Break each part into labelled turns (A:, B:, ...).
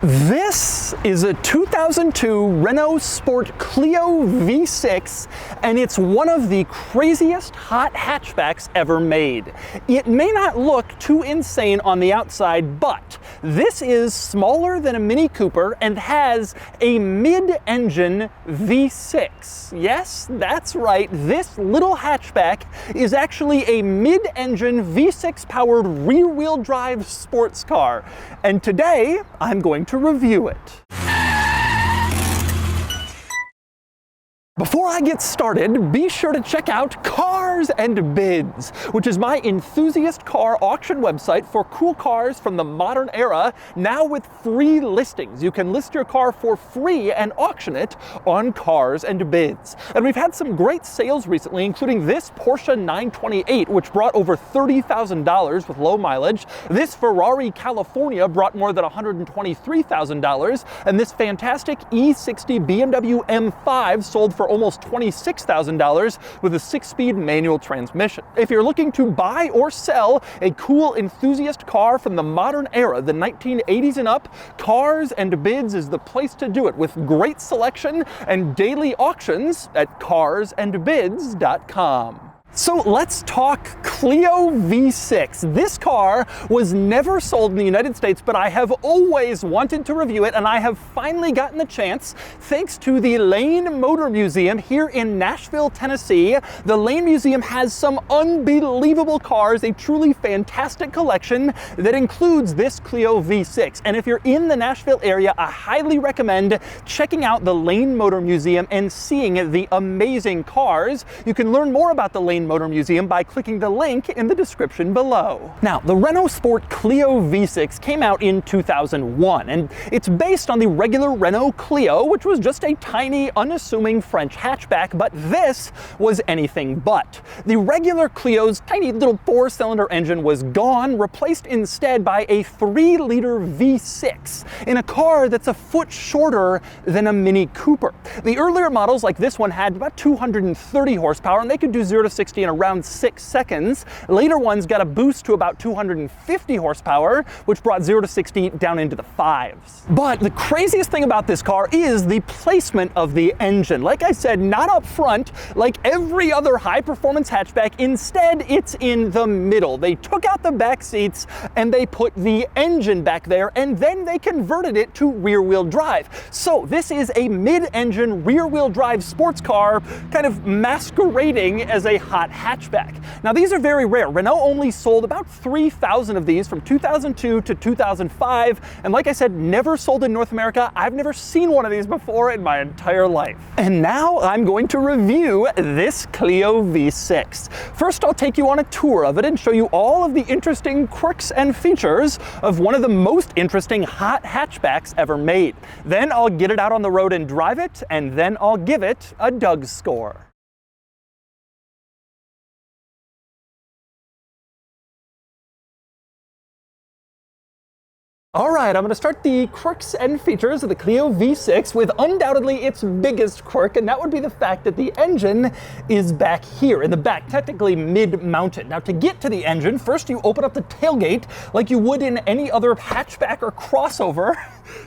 A: This is a 2002 Renault Sport Clio V6, and it's one of the craziest hot hatchbacks ever made. It may not look too insane on the outside, but this is smaller than a Mini Cooper and has a mid-engine V6. Yes, that's right, this little hatchback is actually a mid-engine V6 powered rear-wheel drive sports car. And today, I'm going to review it. Before I get started, be sure to check out CarsnBins, which is my enthusiast car auction website for cool cars from the modern era, now with free listings. You can list your car for free and auction it on CarsnBins. And we've had some great sales recently, including this Porsche 928, which brought over $30,000 with low mileage. This Ferrari California brought more than $123,000, and this fantastic E60 BMW M5 sold for almost $26,000 with a 6-speed manual transmission. If you're looking to buy or sell a cool enthusiast car from the modern era, the 1980s and up, CarsnBins is the place to do it, with great selection and daily auctions at carsnbins.com. So let's talk Clio V6. This car was never sold in the United States, but I have always wanted to review it, and I have finally gotten the chance thanks to the Lane Motor Museum here in Nashville, Tennessee. The Lane Museum has some unbelievable cars, a truly fantastic collection that includes this Clio V6. And if you're in the Nashville area, I highly recommend checking out the Lane Motor Museum and seeing the amazing cars. You can learn more about the Lane Motor Museum by clicking the link in the description below. Now, the Renault Sport Clio V6 came out in 2001, and it's based on the regular Renault Clio, which was just a tiny, unassuming French hatchback, but this was anything but. The regular Clio's tiny little 4-cylinder engine was gone, replaced instead by a 3-liter V6 in a car that's a foot shorter than a Mini Cooper. The earlier models, like this one, had about 230 horsepower, and they could do 0 to 60 in around 6 seconds. Later ones got a boost to about 250 horsepower, which brought 0 to 60 down into the 5s. But the craziest thing about this car is the placement of the engine. Like I said, not up front like every other high-performance hatchback. Instead, it's in the middle. They took out the back seats and they put the engine back there, and then they converted it to rear-wheel drive. So this is a mid-engine rear-wheel drive sports car, kind of masquerading as a hot hatchback. Now, these are very rare. Renault only sold about 3,000 of these from 2002 to 2005, and like I said, never sold in North America. I've never seen one of these before in my entire life. And now I'm going to review this Clio V6. First, I'll take you on a tour of it and show you all of the interesting quirks and features of one of the most interesting hot hatchbacks ever made. Then I'll get it out on the road and drive it, and then I'll give it a DOUGSCORE. All right, I'm going to start the quirks and features of the Clio V6 with undoubtedly its biggest quirk, and that would be the fact that the engine is back here in the back, technically mid-mounted. Now, to get to the engine, first you open up the tailgate like you would in any other hatchback or crossover.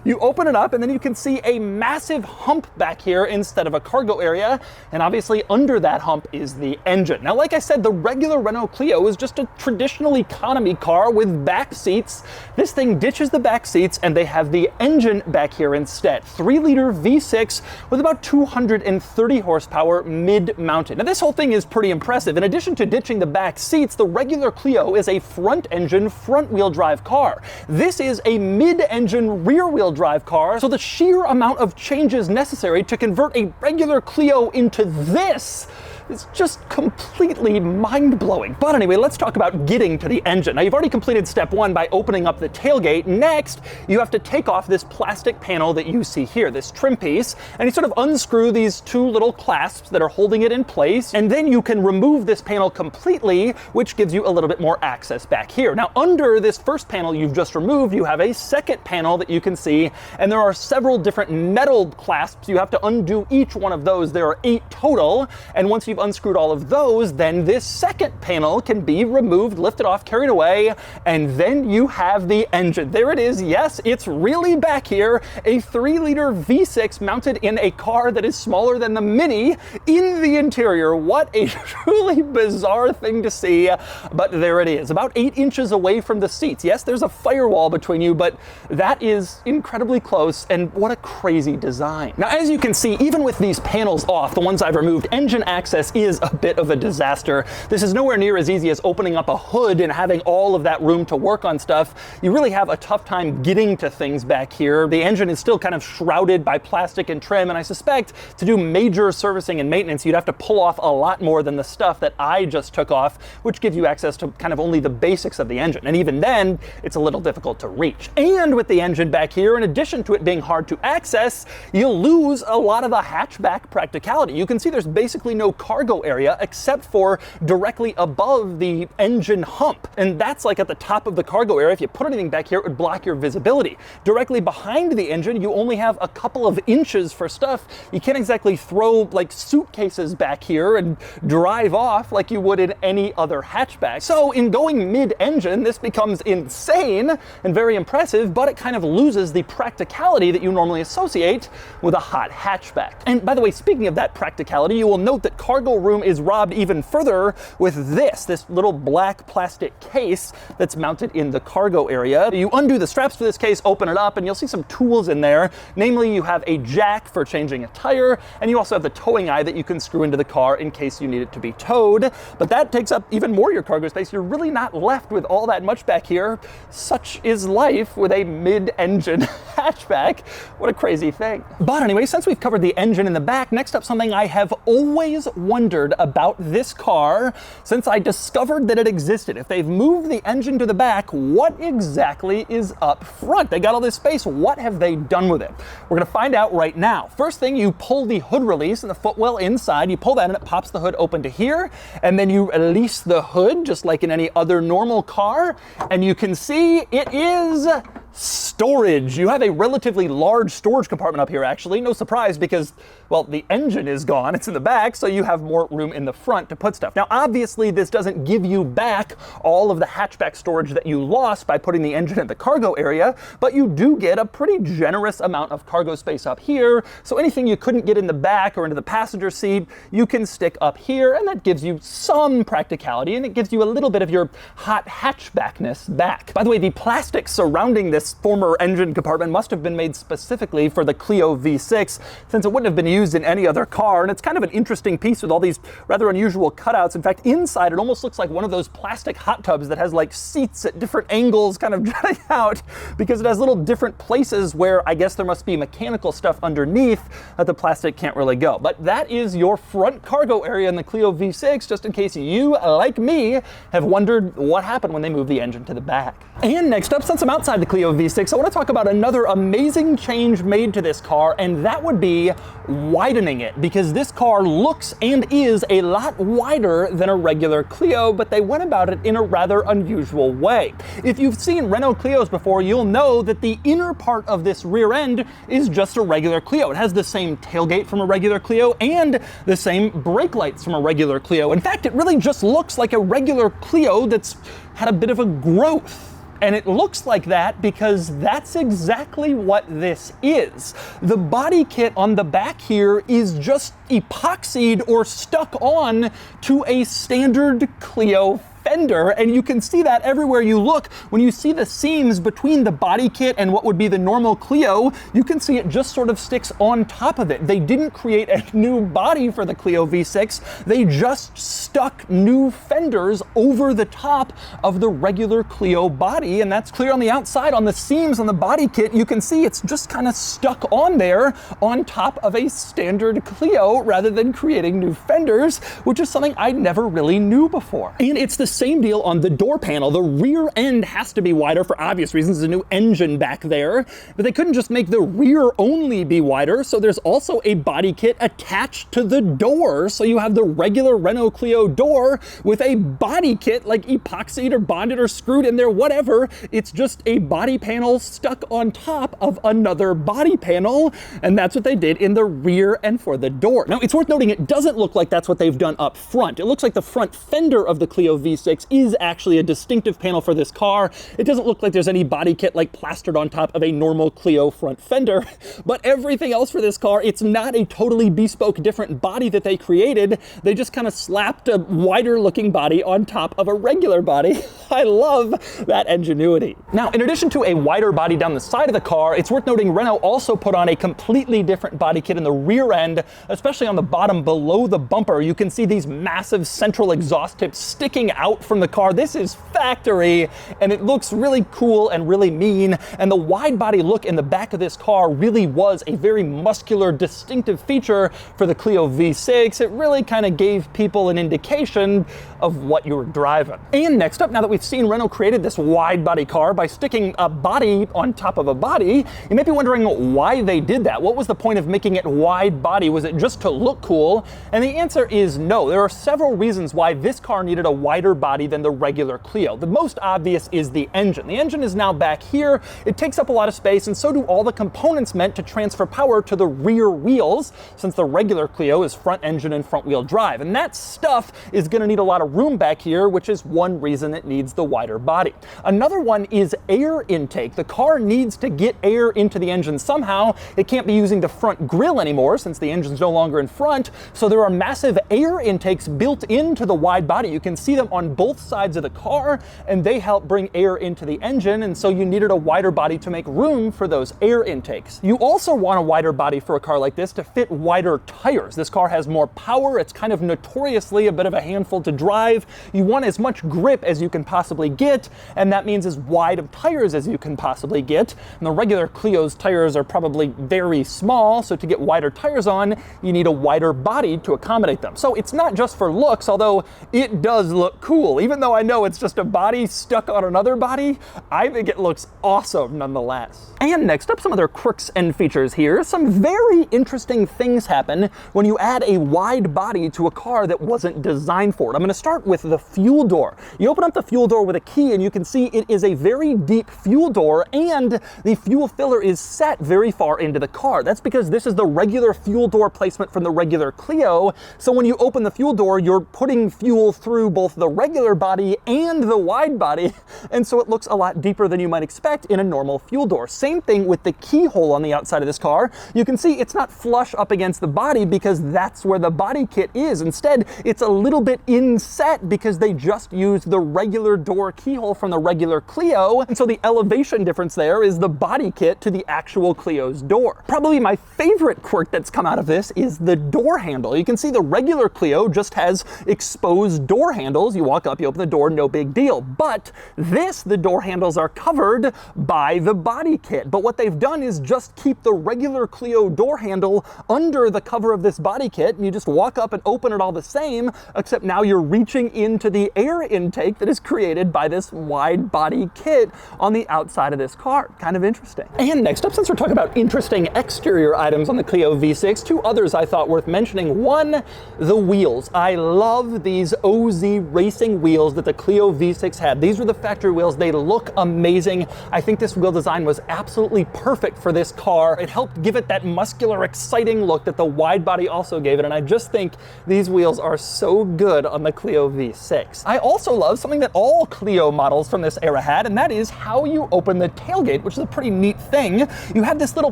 A: You open it up, and then you can see a massive hump back here instead of a cargo area, and obviously under that hump is the engine. Now, like I said, the regular Renault Clio is just a traditional economy car with back seats. This thing ditches the back seats, and they have the engine back here instead. 3-liter V6 with about 230 horsepower mid-mounted. Now, this whole thing is pretty impressive. In addition to ditching the back seats, the regular Clio is a front-engine, front-wheel drive car. This is a mid-engine, rear-wheel drive car, so the sheer amount of changes necessary to convert a regular Clio into this is just completely mind-blowing. But anyway, let's talk about getting to the engine. Now, you've already completed step 1 by opening up the tailgate. Next, you have to take off this plastic panel that you see here, this trim piece, and you sort of unscrew these 2 little clasps that are holding it in place, and then you can remove this panel completely, which gives you a little bit more access back here. Now, under this first panel you've just removed, you have a second panel that you can see, and there are several different metal clasps. You have to undo each one of those. There are 8 total, and once you've unscrewed all of those, then this second panel can be removed, lifted off, carried away, and then you have the engine. There it is. Yes, it's really back here. A 3-liter V6 mounted in a car that is smaller than the Mini in the interior. What a truly bizarre thing to see, but there it is. About 8 inches away from the seats. Yes, there's a firewall between you, but that is incredibly close, and what a crazy design. Now, as you can see, even with these panels off, the ones I've removed, engine access is a bit of a disaster. This is nowhere near as easy as opening up a hood and having all of that room to work on stuff. You really have a tough time getting to things back here. The engine is still kind of shrouded by plastic and trim, and I suspect to do major servicing and maintenance, you'd have to pull off a lot more than the stuff that I just took off, which gives you access to kind of only the basics of the engine. And even then, it's a little difficult to reach. And with the engine back here, in addition to it being hard to access, you'll lose a lot of the hatchback practicality. You can see there's basically no cargo area except for directly above the engine hump. And that's like at the top of the cargo area. If you put anything back here, it would block your visibility. Directly behind the engine, you only have a couple of inches for stuff. You can't exactly throw like suitcases back here and drive off like you would in any other hatchback. So in going mid-engine, this becomes insane and very impressive, but it kind of loses the practicality that you normally associate with a hot hatchback. And by the way, speaking of that practicality, you will note that cargo room is robbed even further with this little black plastic case that's mounted in the cargo area. You undo the straps for this case, open it up, and you'll see some tools in there. Namely, you have a jack for changing a tire, and you also have the towing eye that you can screw into the car in case you need it to be towed. But that takes up even more of your cargo space. You're really not left with all that much back here. Such is life with a mid-engine hatchback. What a crazy thing. But anyway, since we've covered the engine in the back, next up something I have always wondered about this car since I discovered that it existed. If they've moved the engine to the back, what exactly is up front? They got all this space. What have they done with it? We're going to find out right now. First thing, you pull the hood release and the footwell inside. You pull that and it pops the hood open to here, and then you release the hood just like in any other normal car, and you can see it is storage. You have a relatively large storage compartment up here, actually. No surprise because, well, the engine is gone. It's in the back, so you have more room in the front to put stuff. Now, obviously, this doesn't give you back all of the hatchback storage that you lost by putting the engine in the cargo area, but you do get a pretty generous amount of cargo space up here. So anything you couldn't get in the back or into the passenger seat, you can stick up here, and that gives you some practicality, and it gives you a little bit of your hot hatchbackness back. By the way, the plastic surrounding this former engine compartment must have been made specifically for the Clio V6, since it wouldn't have been used in any other car, and it's kind of an interesting piece with all these rather unusual cutouts. In fact, inside it almost looks like one of those plastic hot tubs that has like seats at different angles kind of jutting out, because it has little different places where I guess there must be mechanical stuff underneath that the plastic can't really go. But that is your front cargo area in the Clio V6, just in case you, like me, have wondered what happened when they moved the engine to the back. And next up, since I'm outside the Clio V6, I want to talk about another amazing change made to this car, and that would be widening it, because this car looks and is a lot wider than a regular Clio, but they went about it in a rather unusual way. If you've seen Renault Clios before, you'll know that the inner part of this rear end is just a regular Clio. It has the same tailgate from a regular Clio and the same brake lights from a regular Clio. In fact, it really just looks like a regular Clio that's had a bit of a growth. And it looks like that because that's exactly what this is. The body kit on the back here is just epoxied or stuck on to a standard Clio fender, and you can see that everywhere you look. When you see the seams between the body kit and what would be the normal Clio, you can see it just sort of sticks on top of it. They didn't create a new body for the Clio V6, they just stuck new fenders over the top of the regular Clio body, and that's clear on the outside. On the seams on the body kit, you can see it's just kind of stuck on there on top of a standard Clio rather than creating new fenders, which is something I never really knew before. And it's the same deal on the door panel. The rear end has to be wider for obvious reasons. There's a new engine back there, but they couldn't just make the rear only be wider, so there's also a body kit attached to the door. So you have the regular Renault Clio door with a body kit, like epoxied or bonded or screwed in there, whatever. It's just a body panel stuck on top of another body panel, and that's what they did in the rear and for the door. Now, it's worth noting it doesn't look like that's what they've done up front. It looks like the front fender of the Clio V6 is actually a distinctive panel for this car. It doesn't look like there's any body kit like plastered on top of a normal Clio front fender, but everything else for this car, it's not a totally bespoke different body that they created. They just kind of slapped a wider looking body on top of a regular body. I love that ingenuity. Now, in addition to a wider body down the side of the car, it's worth noting Renault also put on a completely different body kit in the rear end, especially on the bottom below the bumper. You can see these massive central exhaust tips sticking out from the car. This is factory, and it looks really cool and really mean, and the wide body look in the back of this car really was a very muscular, distinctive feature for the Clio V6. It really kind of gave people an indication of what you were driving. And next up, now that we've seen Renault created this wide body car by sticking a body on top of a body, you may be wondering why they did that. What was the point of making it wide body? Was it just to look cool? And the answer is no. There are several reasons why this car needed a wider body than the regular Clio. The most obvious is the engine. The engine is now back here. It takes up a lot of space, and so do all the components meant to transfer power to the rear wheels, since the regular Clio is front engine and front wheel drive. And that stuff is going to need a lot of room back here, which is one reason it needs the wider body. Another one is air intake. The car needs to get air into the engine somehow. It can't be using the front grille anymore since the engine's no longer in front, so there are massive air intakes built into the wide body. You can see them on both sides of the car, and they help bring air into the engine, and so you needed a wider body to make room for those air intakes. You also want a wider body for a car like this to fit wider tires. This car has more power. It's kind of notoriously a bit of a handful to drive. You want as much grip as you can possibly get, and that means as wide of tires as you can possibly get. And the regular Clio's tires are probably very small, so to get wider tires on, you need a wider body to accommodate them. So it's not just for looks, although it does look cool. Even though I know it's just a body stuck on another body, I think it looks awesome nonetheless. And next up, some other quirks and features here. Some very interesting things happen when you add a wide body to a car that wasn't designed for it. I'm going to start with the fuel door. You open up the fuel door with a key, and you can see it is a very deep fuel door, and the fuel filler is set very far into the car. That's because this is the regular fuel door placement from the regular Clio. So when you open the fuel door, you're putting fuel through both the regular body and the wide body, and so it looks a lot deeper than you might expect in a normal fuel door. Same thing with the keyhole on the outside of this car. You can see it's not flush up against the body because that's where the body kit is. Instead, it's a little bit inset because they just used the regular door keyhole from the regular Clio, and so the elevation difference there is the body kit to the actual Clio's door. Probably my favorite quirk that's come out of this is the door handle. You can see the regular Clio just has exposed door handles. You walk up, you open the door, no big deal. But this, the door handles are covered by the body kit. But what they've done is just keep the regular Clio door handle under the cover of this body kit, and you just walk up and open it all the same, except now you're reaching into the air intake that is created by this wide body kit on the outside of this car. Kind of interesting. And next up, since we're talking about interesting exterior items on the Clio V6, two others I thought worth mentioning. One, the wheels. I love these OZ racing wheels that the Clio V6 had. These were the factory wheels. They look amazing. I think this wheel design was absolutely perfect for this car. It helped give it that muscular, exciting look that the wide body also gave it, and I just think these wheels are so good on the Clio V6. I also love something that all Clio models from this era had, and that is how you open the tailgate, which is a pretty neat thing. You have this little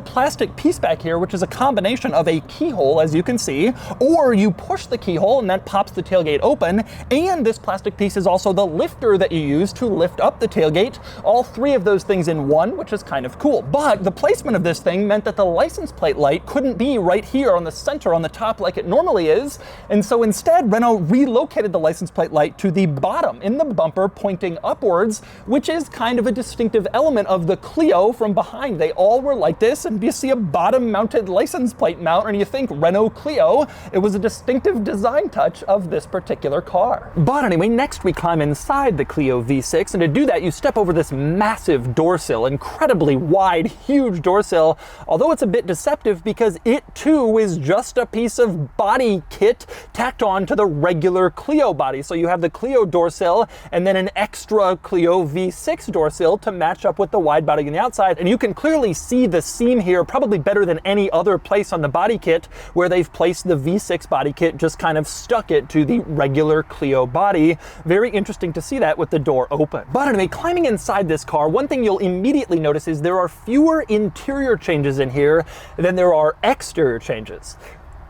A: plastic piece back here, which is a combination of a keyhole, as you can see, or you push the keyhole and that pops the tailgate open, and this plastic piece is also the lifter that you use to lift up the tailgate. All three of those things in one, which is kind of cool. But the placement of this thing meant that the license plate light couldn't be right here on the center on the top like it normally is, and so instead Renault relocated the license plate light to the bottom in the bumper pointing upwards, which is kind of a distinctive element of the Clio from behind. They all were like this, and you see a bottom mounted license plate mount and you think Renault Clio. It was a distinctive design touch of this particular car. But anyway, next we climb inside the Clio V6, and to do that you step over this massive door sill, incredibly wide, huge door sill, although it's a bit deceptive because it too is just a piece of body kit tacked on to the regular Clio body. So you have the Clio door sill and then an extra Clio V6 door sill to match up with the wide body on the outside, and you can clearly see the seam here probably better than any other place on the body kit where they've placed the V6 body kit, just kind of stuck it to the regular Clio body. Very interesting to see that with the door open. But anyway, climbing inside this car, one thing you'll immediately notice is there are fewer interior changes in here than there are exterior changes.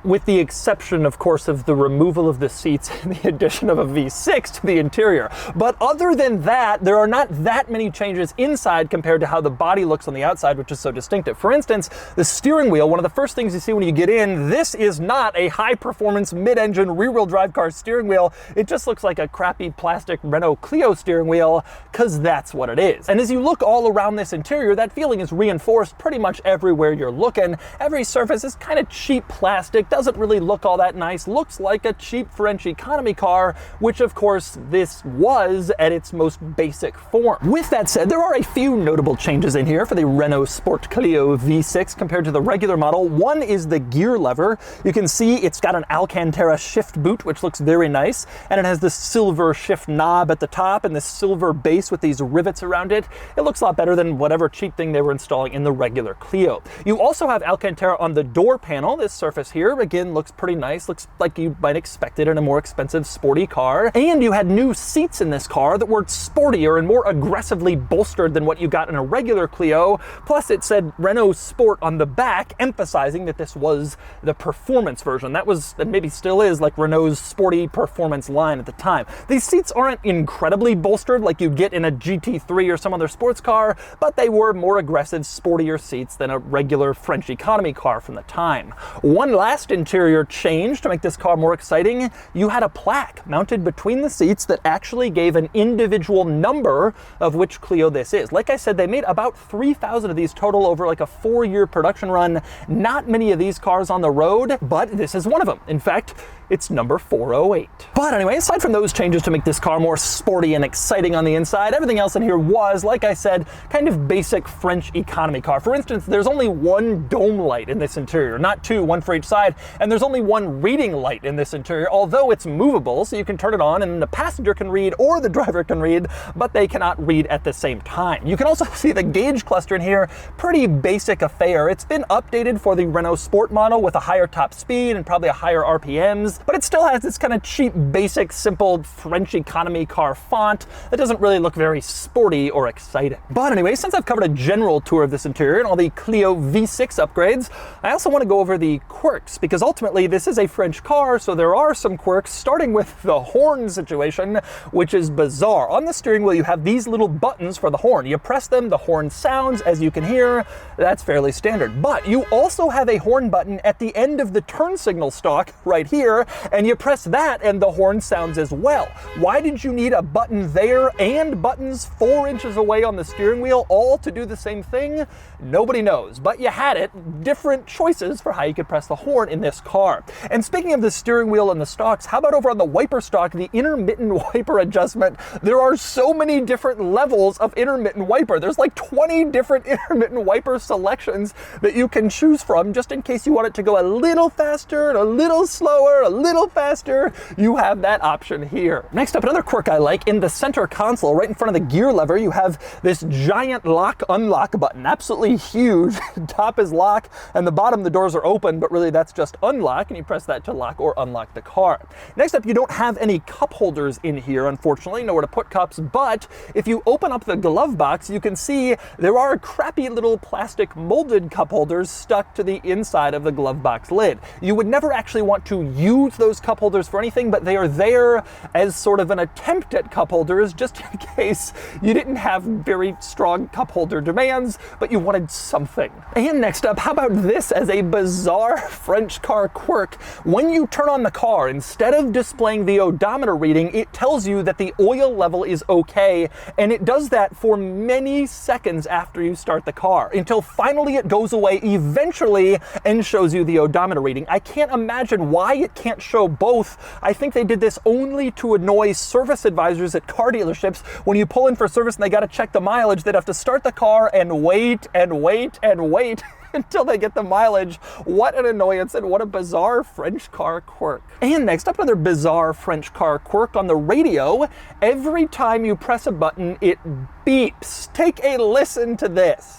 A: With the exception, of course, of the removal of the seats and the addition of a V6 to the interior. But other than that, there are not that many changes inside compared to how the body looks on the outside, which is so distinctive. For instance, the steering wheel, one of the first things you see when you get in, this is not a high-performance mid-engine rear-wheel drive car steering wheel. It just looks like a crappy plastic Renault Clio steering wheel, because that's what it is. And as you look all around this interior, that feeling is reinforced pretty much everywhere you're looking. Every surface is kind of cheap plastic, doesn't really look all that nice, looks like a cheap French economy car, which of course this was at its most basic form. With that said, there are a few notable changes in here for the Renault Sport Clio V6 compared to the regular model. One is the gear lever. You can see it's got an Alcantara shift boot, which looks very nice, and it has this silver shift knob at the top and this silver base with these rivets around it. It looks a lot better than whatever cheap thing they were installing in the regular Clio. You also have Alcantara on the door panel. This surface here again looks pretty nice, looks like you might expect it in a more expensive sporty car. And you had new seats in this car that were sportier and more aggressively bolstered than what you got in a regular Clio. Plus it said Renault Sport on the back, emphasizing that this was the performance version. That was, and maybe still is, like Renault's sporty performance line at the time. These seats aren't incredibly bolstered like you get in a GT3 or some other sports car, but they were more aggressive, sportier seats than a regular French economy car from the time. One last interior change to make this car more exciting, you had a plaque mounted between the seats that actually gave an individual number of which Clio this is. Like I said, they made about 3,000 of these total over like a 4-year production run. Not many of these cars on the road, but this is one of them. In fact, it's number 408. But anyway, aside from those changes to make this car more sporty and exciting on the inside, everything else in here was, like I said, kind of basic French economy car. For instance, there's only one dome light in this interior, not two, one for each side, and there's only one reading light in this interior, although it's movable, so you can turn it on and the passenger can read or the driver can read, but they cannot read at the same time. You can also see the gauge cluster in here, pretty basic affair. It's been updated for the Renault Sport model with a higher top speed and probably a higher RPMs, but it still has this kind of cheap, basic, simple French economy car font that doesn't really look very sporty or exciting. But anyway, since I've covered a general tour of this interior and all the Clio V6 upgrades, I also want to go over the quirks, because ultimately this is a French car, so there are some quirks, starting with the horn situation, which is bizarre. On the steering wheel you have these little buttons for the horn. You press them, the horn sounds, as you can hear. That's fairly standard. But you also have a horn button at the end of the turn signal stalk right here, and you press that and the horn sounds as well. Why did you need a button there and buttons 4 inches away on the steering wheel, all to do the same thing? Nobody knows, but you had it. Different choices for how you could press the horn in this car. And speaking of the steering wheel and the stalks, how about over on the wiper stalk, the intermittent wiper adjustment? There are so many different levels of intermittent wiper. There's like 20 different intermittent wiper selections that you can choose from, just in case you want it to go a little faster, a little slower, a little faster. You have that option here. Next up, another quirk I like, in the center console, right in front of the gear lever, you have this giant lock-unlock button, absolutely huge. Top is lock, and the bottom, the doors are open, but really that's just unlock, and you press that to lock or unlock the car. Next up, you don't have any cup holders in here, unfortunately, nowhere to put cups, but if you open up the glove box, you can see there are crappy little plastic molded cup holders stuck to the inside of the glove box lid. You would never actually want to use those cup holders for anything, but they are there as sort of an attempt at cup holders, just in case you didn't have very strong cup holder demands, but you wanted something. And next up, how about this as a bizarre French car quirk? When you turn on the car, instead of displaying the odometer reading, it tells you that the oil level is okay, and it does that for many seconds after you start the car, until finally it goes away eventually and shows you the odometer reading. I can't imagine why it can't can't show both. I think they did this only to annoy service advisors at car dealerships. When you pull in for service and they got to check the mileage, they'd have to start the car and wait and wait and wait until they get the mileage. What an annoyance, and what a bizarre French car quirk. And next up, another bizarre French car quirk on the radio. Every time you press a button, it beeps. Take a listen to this.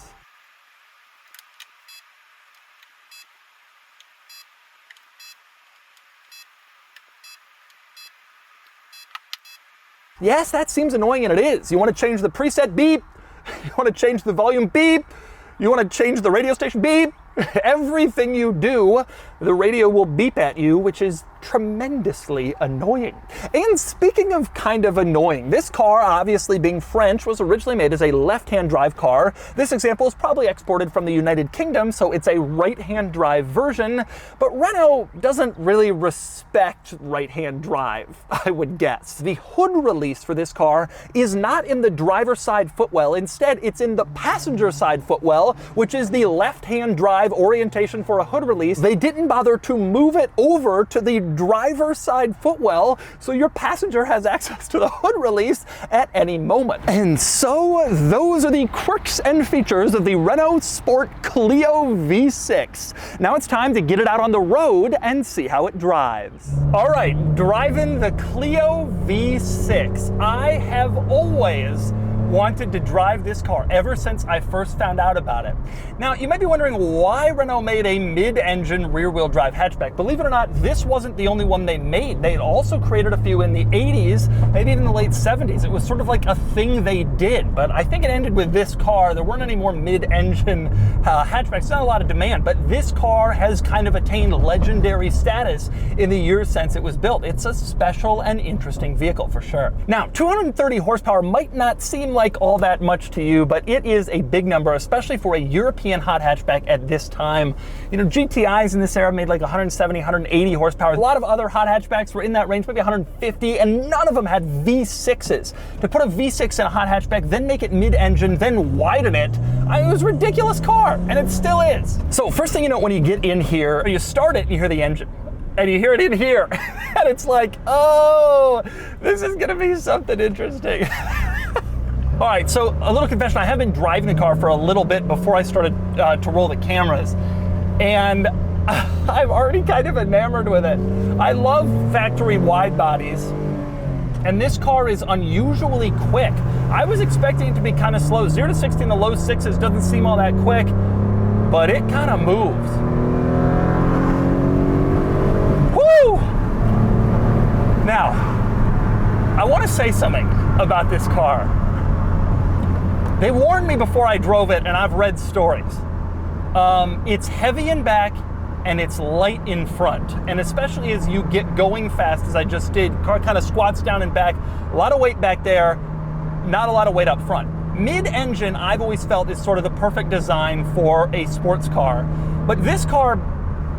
A: Yes, that seems annoying, and it is. You want to change the preset? Beep. You want to change the volume? Beep. You want to change the radio station? Beep. Everything you do, the radio will beep at you, which is tremendously annoying. And speaking of kind of annoying, this car, obviously being French, was originally made as a left-hand drive car. This example is probably exported from the United Kingdom, so it's a right-hand drive version, but Renault doesn't really respect right-hand drive, I would guess. The hood release for this car is not in the driver's side footwell. Instead, it's in the passenger side footwell, which is the left-hand drive orientation for a hood release. They didn't bother to move it over to the driver's side footwell, so your passenger has access to the hood release at any moment. And so those are the quirks and features of the Renault Sport Clio V6. Now it's time to get it out on the road and see how it drives. All right, driving the Clio V6. I have always wanted to drive this car ever since I first found out about it. Now, you might be wondering why Renault made a mid-engine rear-wheel drive hatchback. Believe it or not, this wasn't the only one they made. They had also created a few in the 80s, maybe even the late 70s. It was sort of like a thing they did, but I think it ended with this car. There weren't any more mid-engine hatchbacks. Not a lot of demand, but this car has kind of attained legendary status in the years since it was built. It's a special and interesting vehicle for sure. Now, 230 horsepower might not seem like all that much to you, but it is a big number, especially for a European hot hatchback at this time. You know, GTIs in this era made like 170, 180 horsepower. A lot of other hot hatchbacks were in that range, maybe 150, and none of them had V6s. To put a V6 in a hot hatchback, then make it mid-engine, then widen it, it was a ridiculous car, and it still is. So first thing you know, when you get in here, you start it and you hear the engine. And you hear it in here, and it's like, oh, this is gonna be something interesting. All right, so a little confession, I have been driving the car for a little bit before I started to roll the cameras, and I'm already kind of enamored with it. I love factory wide bodies, and this car is unusually quick. I was expecting it to be kind of slow. 0 to 60 in the low sixes doesn't seem all that quick, but it kind of moves. Woo! Now, I want to say something about this car. They warned me before I drove it, and I've read stories. It's heavy in back, and it's light in front. And especially as you get going fast, as I just did, car kind of squats down in back, a lot of weight back there, not a lot of weight up front. Mid-engine, I've always felt, is sort of the perfect design for a sports car. But this car,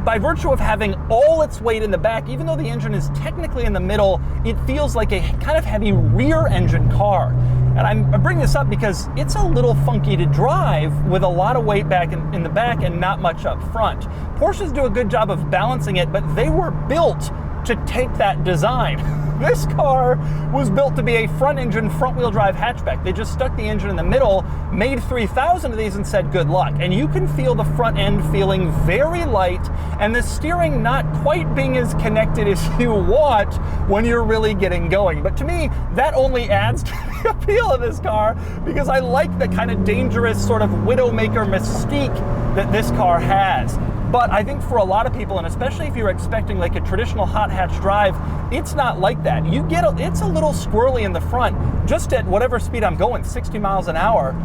A: by virtue of having all its weight in the back, even though the engine is technically in the middle, it feels like a kind of heavy rear engine car. And I'm bringing this up because it's a little funky to drive with a lot of weight back in the back and not much up front. Porsches do a good job of balancing it, but they were built to take that design. This car was built to be a front-engine, front-wheel drive hatchback. They just stuck the engine in the middle, made 3,000 of these and said good luck. And you can feel the front end feeling very light and the steering not quite being as connected as you want when you're really getting going. But to me, that only adds to the appeal of this car because I like the kind of dangerous sort of widowmaker mystique that this car has. But I think for a lot of people, and especially if you're expecting like a traditional hot hatch drive, it's not like that. It's a little squirrely in the front. Just at whatever speed I'm going, 60 miles an hour,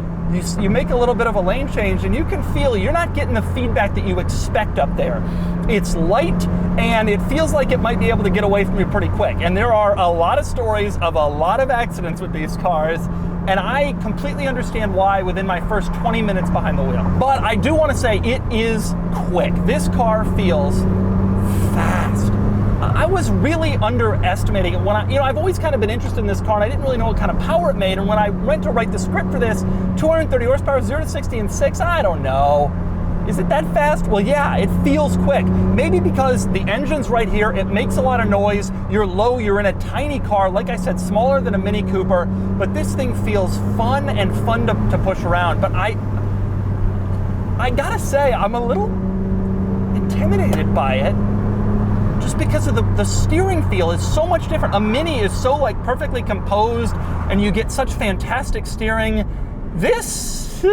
A: you make a little bit of a lane change and you can feel you're not getting the feedback that you expect up there. It's light and it feels like it might be able to get away from you pretty quick. And there are a lot of stories of a lot of accidents with these cars. And I completely understand why within my first 20 minutes behind the wheel. But I do want to say it is quick. This car feels fast. I was really underestimating it when I've always kind of been interested in this car and I didn't really know what kind of power it made. And when I went to write the script for this, 230 horsepower, 0 to 60 in 6, I don't know. Is it that fast? Well, yeah, it feels quick. Maybe because the engine's right here, it makes a lot of noise, you're low, you're in a tiny car, like I said, smaller than a Mini Cooper, but this thing feels fun and fun to push around. But I gotta say, I'm a little intimidated by it, just because of the steering feel is so much different. A Mini is so like perfectly composed and you get such fantastic steering. This,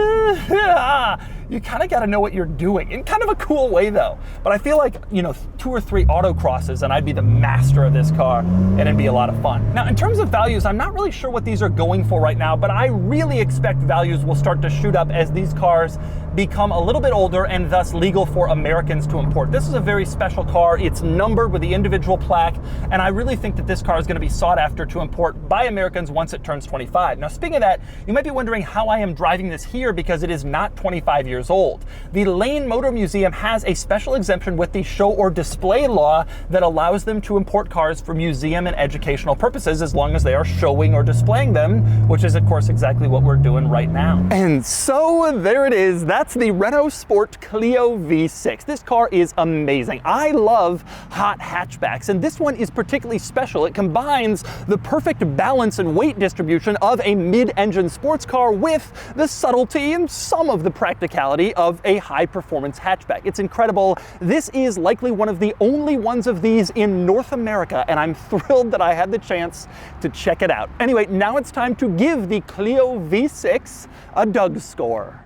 A: you kind of got to know what you're doing in kind of a cool way though. But I feel like, you know, 2 or 3 autocrosses and I'd be the master of this car and it'd be a lot of fun. Now, in terms of values, I'm not really sure what these are going for right now, but I really expect values will start to shoot up as these cars become a little bit older and thus legal for Americans to import. This is a very special car. It's numbered with the individual plaque, and I really think that this car is going to be sought after to import by Americans once it turns 25. Now, speaking of that, you might be wondering how I am driving this here because it is not 25 years old. The Lane Motor Museum has a special exemption with the show or display law that allows them to import cars for museum and educational purposes as long as they are showing or displaying them, which is, of course, exactly what we're doing right now. And so there it is. That's the Renault Sport Clio V6. This car is amazing. I love hot hatchbacks, and this one is particularly special. It combines the perfect balance and weight distribution of a mid-engine sports car with the subtlety and some of the practicality of a high-performance hatchback. It's incredible. This is likely one of the only ones of these in North America, and I'm thrilled that I had the chance to check it out. Anyway, now it's time to give the Clio V6 a DOUGSCORE.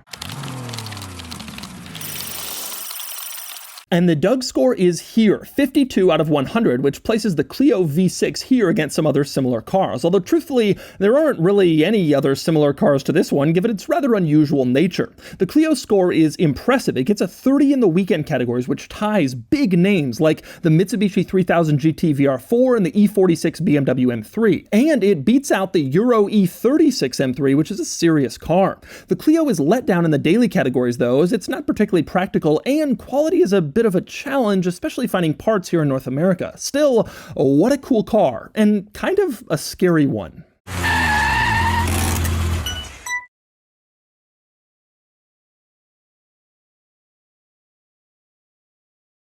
A: And the DOUGSCORE is here, 52 out of 100, which places the Clio V6 here against some other similar cars. Although truthfully, there aren't really any other similar cars to this one, given its rather unusual nature. The Clio score is impressive. It gets a 30 in the weekend categories, which ties big names like the Mitsubishi 3000 GT VR4 and the E46 BMW M3. And it beats out the Euro E36 M3, which is a serious car. The Clio is let down in the daily categories though, as it's not particularly practical and quality is a bit of a challenge, especially finding parts here in North America. Still, what a cool car, and kind of a scary one.